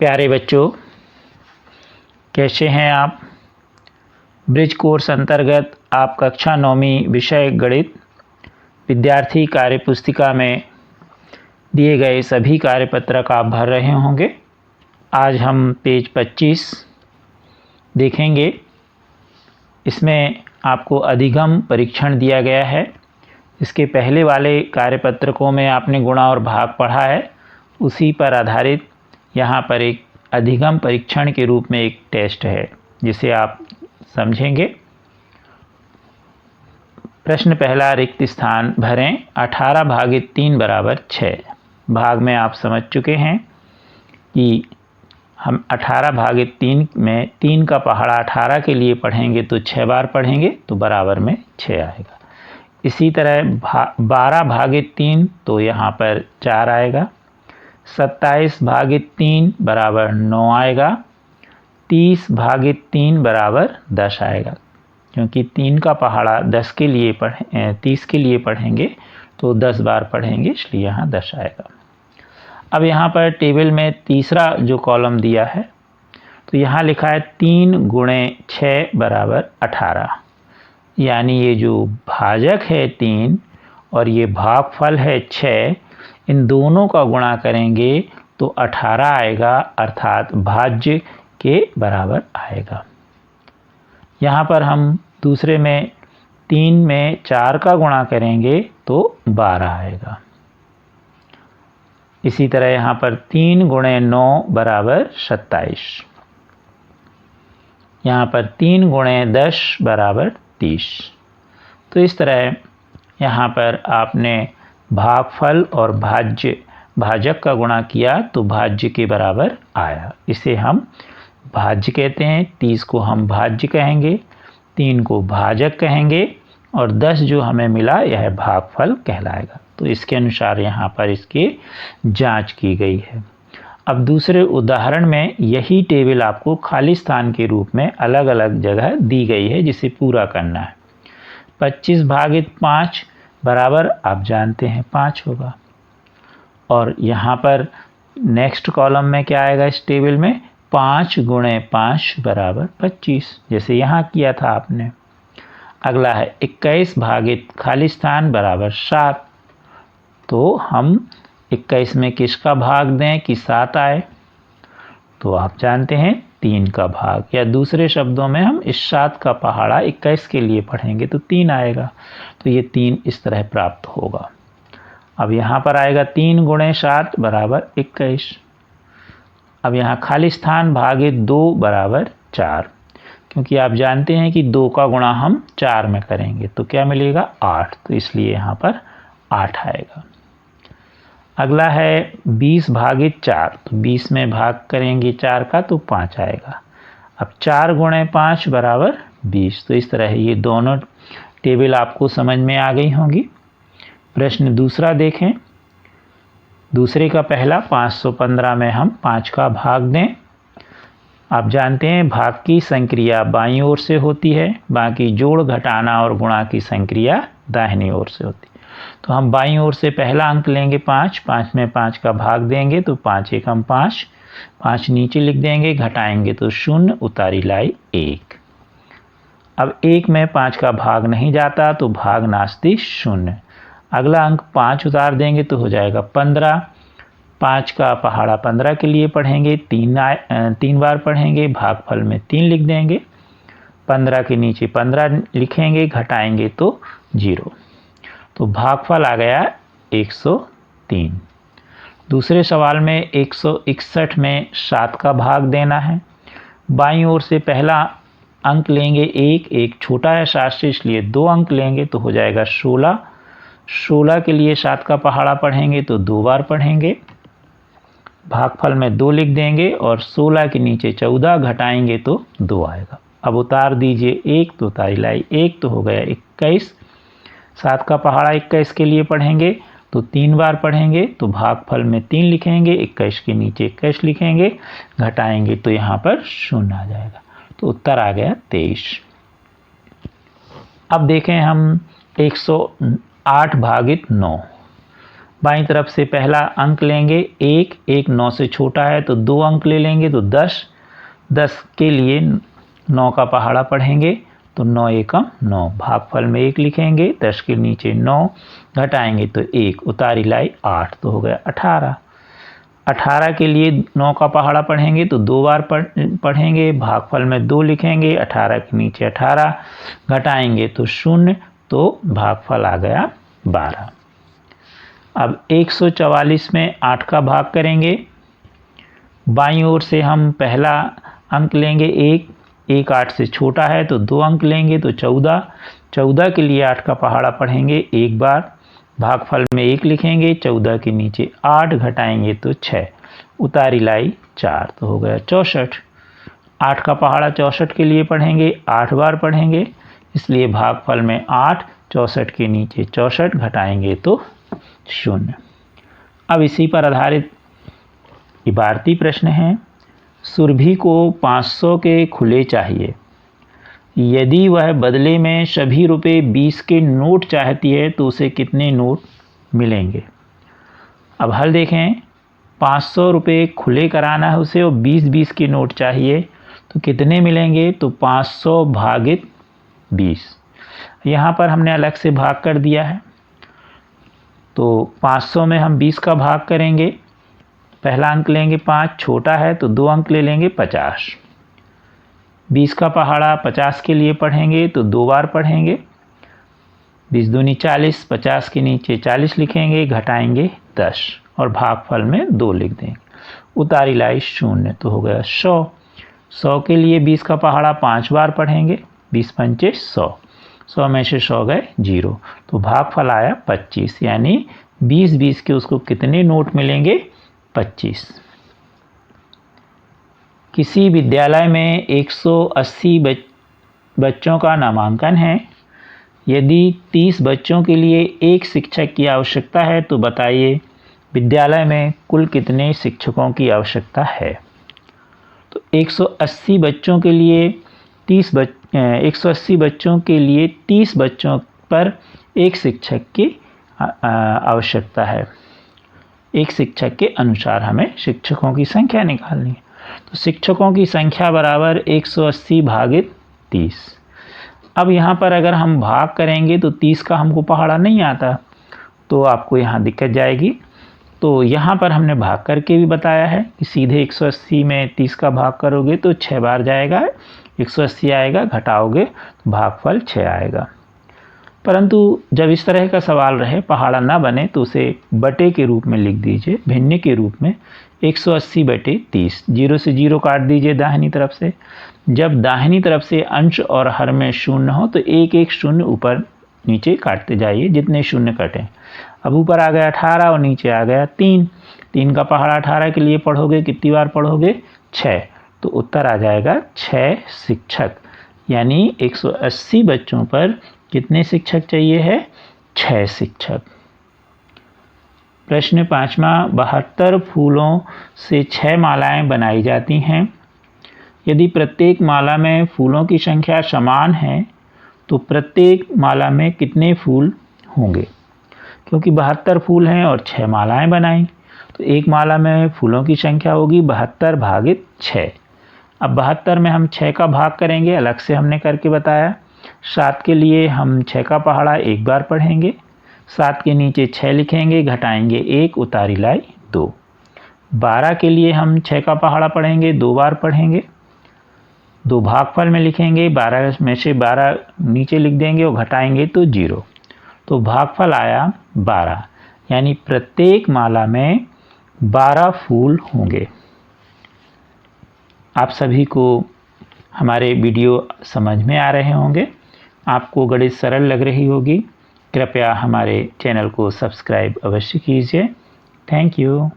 प्यारे बच्चों, कैसे हैं आप। ब्रिज कोर्स अंतर्गत आप कक्षा 9वीं विषय गणित विद्यार्थी कार्य पुस्तिका में दिए गए सभी कार्यपत्रक आप भर रहे होंगे। आज हम पेज 25 देखेंगे। इसमें आपको अधिगम परीक्षण दिया गया है। इसके पहले वाले कार्यपत्रकों में आपने गुणा और भाग पढ़ा है, उसी पर आधारित यहाँ पर एक अधिगम परीक्षण के रूप में एक टेस्ट है जिसे आप समझेंगे। प्रश्न पहला, रिक्त स्थान भरें। 18 भागित 3 बराबर 6। भाग में आप समझ चुके हैं कि हम 18 भागित 3 में 3 का पहाड़ा 18 के लिए पढ़ेंगे तो 6 बार पढ़ेंगे तो बराबर में 6 आएगा। इसी तरह 12 भागित 3 तो यहाँ पर 4 आएगा। 27 भागित 3 बराबर 9 आएगा। 30 भागित 3 बराबर 10 आएगा। क्योंकि 3 का पहाड़ा 30 के लिए पढ़ेंगे तो 10 बार पढ़ेंगे, इसलिए यहाँ 10 आएगा। अब यहाँ पर टेबल में तीसरा जो कॉलम दिया है तो यहाँ लिखा है 3 गुणे 6 बराबर 18। यानी ये जो भाजक है 3 और ये भागफल है 6, इन दोनों का गुणा करेंगे तो 18 आएगा, अर्थात भाज्य के बराबर आएगा। यहाँ पर हम दूसरे में 3 में 4 का गुणा करेंगे तो 12 आएगा। इसी तरह यहाँ पर 3 गुणे 9 बराबर 27। यहाँ पर 3 गुणे 10 बराबर 30। तो इस तरह यहाँ पर आपने भागफल और भाजक का गुणा किया तो भाज्य के बराबर आया। इसे हम भाज्य कहते हैं। 30 को हम भाज्य कहेंगे, 3 को भाजक कहेंगे और 10 जो हमें मिला यह भागफल कहलाएगा। तो इसके अनुसार यहाँ पर इसकी जांच की गई है। अब दूसरे उदाहरण में यही टेबल आपको खाली स्थान के रूप में अलग अलग जगह दी गई है जिसे पूरा करना है। 25 भागित 5 बराबर आप जानते हैं 5 होगा। और यहाँ पर नेक्स्ट कॉलम में क्या आएगा इस टेबल में, 5 गुणे 5 बराबर 25, जैसे यहाँ किया था आपने। अगला है 21 भागित खाली स्थान बराबर 7। तो हम 21 में किसका भाग दें कि 7 आए, तो आप जानते हैं 3 का भाग, या दूसरे शब्दों में हम इस 7 का पहाड़ा 21 के लिए पढ़ेंगे तो 3 आएगा। तो ये 3 इस तरह प्राप्त होगा। अब यहाँ पर आएगा 3 गुणे 7 बराबर 21। अब यहाँ खाली स्थान भागित 2 बराबर 4, क्योंकि आप जानते हैं कि 2 का गुणा हम 4 में करेंगे तो क्या मिलेगा 8, तो इसलिए यहाँ पर 8 आएगा। अगला है 20 भागित 4, तो 20 में भाग करेंगे 4 का तो 5 आएगा। अब 4 गुणे 5 बराबर 20। तो इस तरह ये दोनों टेबल आपको समझ में आ गई होंगी। प्रश्न दूसरा देखें। दूसरे का पहला 515 में हम 5 का भाग दें। आप जानते हैं भाग की संक्रिया बाईं ओर से होती है, बाकी जोड़ घटाना और गुणा की संक्रिया दाहिनी ओर से होती है। तो हम बाईं ओर से पहला अंक लेंगे 5, 5 में 5 का भाग देंगे तो 5 एकम 5, 5 नीचे लिख देंगे, घटाएंगे तो 0, उतारी लाई 1। अब 1 में 5 का भाग नहीं जाता तो भाग नास्ति 0। अगला अंक 5 उतार देंगे तो हो जाएगा 15। 5 का पहाड़ा 15 के लिए पढ़ेंगे, 3 बार पढ़ेंगे, भागफल में 3 लिख देंगे। 15 के नीचे 15 लिखेंगे, घटाएंगे तो 0। तो भागफल आ गया 103। दूसरे सवाल में 161 में 7 का भाग देना है। बाईं ओर से पहला अंक लेंगे 1, 1 छोटा है 7 से इसलिए 2 अंक लेंगे तो हो जाएगा 16। 16 के लिए 7 का पहाड़ा पढ़ेंगे तो 2 बार पढ़ेंगे, भागफल में 2 लिख देंगे और 16 के नीचे 14 घटाएंगे तो 2 आएगा। अब उतार दीजिए 1 तो उतारी लाई 1 तो हो गया 21। 7 का पहाड़ा 21 के लिए पढ़ेंगे तो 3 बार पढ़ेंगे तो भागफल में 3 लिखेंगे, 21 के नीचे 21 लिखेंगे, घटाएंगे तो यहाँ पर 0 आ जाएगा। तो उत्तर आ गया 23। अब देखें हम 108 भागित 9। बाईं तरफ से पहला अंक लेंगे 1, 1 9 से छोटा है तो 2 अंक ले लेंगे तो 10, 10 के लिए 9 का पहाड़ा पढ़ेंगे तो 9 एकम 9, भागफल में 1 लिखेंगे, 10 के नीचे 9 घटाएंगे तो 1, उतारी लाई 8 तो हो गया 18। 18 के लिए 9 का पहाड़ा पढ़ेंगे तो 2 बार पढ़ेंगे, भागफल में 2 लिखेंगे, 18 के नीचे 18 घटाएंगे तो 0, तो भागफल आ गया 12। अब 144 में 8 का भाग करेंगे, बाईं ओर से हम पहला अंक लेंगे 1, 1 8 से छोटा है तो 2 अंक लेंगे तो 14, 14 के लिए 8 का पहाड़ा पढ़ेंगे एक बार, भागफल में 1 लिखेंगे, 14 के नीचे 8 घटाएंगे तो 6, उतारी लाई 4 तो हो गया 64। 8 का पहाड़ा 64 के लिए पढ़ेंगे, 8 बार पढ़ेंगे, इसलिए भागफल में 8, 64 के नीचे 64 घटाएंगे तो 0। अब इसी पर आधारित इबारती प्रश्न है। सुरभि को 500 के खुले चाहिए, यदि वह बदले में सभी रुपए 20 के नोट चाहती है तो उसे कितने नोट मिलेंगे। अब हल देखें, 500 रुपये खुले कराना है उसे और 20-20 के नोट चाहिए तो कितने मिलेंगे, तो 500 भागित 20। यहाँ पर हमने अलग से भाग कर दिया है, तो 500 में हम 20 का भाग करेंगे, पहला अंक लेंगे 5, छोटा है तो 2 अंक ले लेंगे 50। 20 का पहाड़ा 50 के लिए पढ़ेंगे तो 2 बार पढ़ेंगे, 20 दूनी 40, 50 के नीचे 40 लिखेंगे, घटाएंगे 10 और भागफल में 2 लिख देंगे, उतारी लाई 0 तो हो गया 100। 100 के लिए 20 का पहाड़ा 5 बार पढ़ेंगे, 20 पंचे 100, 100 में से 100 गए 0, तो भागफल आया 25, यानी 20-20 के उसको कितने नोट मिलेंगे, 25। किसी विद्यालय में 180 बच्चों का नामांकन है, यदि 30 बच्चों के लिए एक शिक्षक की आवश्यकता है तो बताइए विद्यालय में कुल कितने शिक्षकों की आवश्यकता है। तो 180 बच्चों के लिए 180 बच्चों के लिए 30 बच्चों पर एक शिक्षक की आवश्यकता है। एक शिक्षक के अनुसार हमें शिक्षकों की संख्या निकालनी है, तो शिक्षकों की संख्या बराबर 180 भागित 30। अब यहाँ पर अगर हम भाग करेंगे तो 30 का हमको पहाड़ा नहीं आता, तो आपको यहाँ दिक्कत जाएगी। तो यहाँ पर हमने भाग करके भी बताया है कि सीधे 180 में 30 का भाग करोगे तो 6 बार जाएगा, 180 आएगा, घटाओगे तो भागफल 6 आएगा। परंतु जब इस तरह का सवाल रहे, पहाड़ा ना बने, तो उसे बटे के रूप में लिख दीजिए, भिन्न के रूप में 180 बटे 30, 0 से 0 काट दीजिए दाहिनी तरफ से। जब दाहिनी तरफ से अंश और हर में शून्य हो तो एक एक शून्य ऊपर नीचे काटते जाइए, जितने शून्य कटें। अब ऊपर आ गया 18 और नीचे आ गया 3, 3 का पहाड़ा 18 के लिए पढ़ोगे, कितनी बार पढ़ोगे, 6, तो उत्तर आ जाएगा 6 शिक्षक, यानी 180 बच्चों पर कितने शिक्षक चाहिए है, 6 शिक्षक। प्रश्न 5वां, 72 फूलों से 6 मालाएं बनाई जाती हैं, यदि प्रत्येक माला में फूलों की संख्या समान है तो प्रत्येक माला में कितने फूल होंगे। क्योंकि 72 फूल हैं और 6 मालाएं बनाई, तो एक माला में फूलों की संख्या होगी 72 भागित 6। अब 72 में हम 6 का भाग करेंगे, अलग से हमने करके बताया। 7 के लिए हम 6 का पहाड़ा एक बार पढ़ेंगे, 7 के नीचे 6 लिखेंगे, घटाएंगे 1, उतारी लाई 2। 12 के लिए हम 6 का पहाड़ा पढ़ेंगे, 2 बार पढ़ेंगे, 2 भागफल में लिखेंगे, 12 में से 12 नीचे लिख देंगे और घटाएंगे तो 0, तो भागफल आया 12, यानी प्रत्येक माला में 12 फूल होंगे। आप सभी को हमारे वीडियो समझ में आ रहे होंगे, आपको गणित सरल लग रही होगी। कृपया हमारे चैनल को सब्सक्राइब अवश्य कीजिए। Thank you.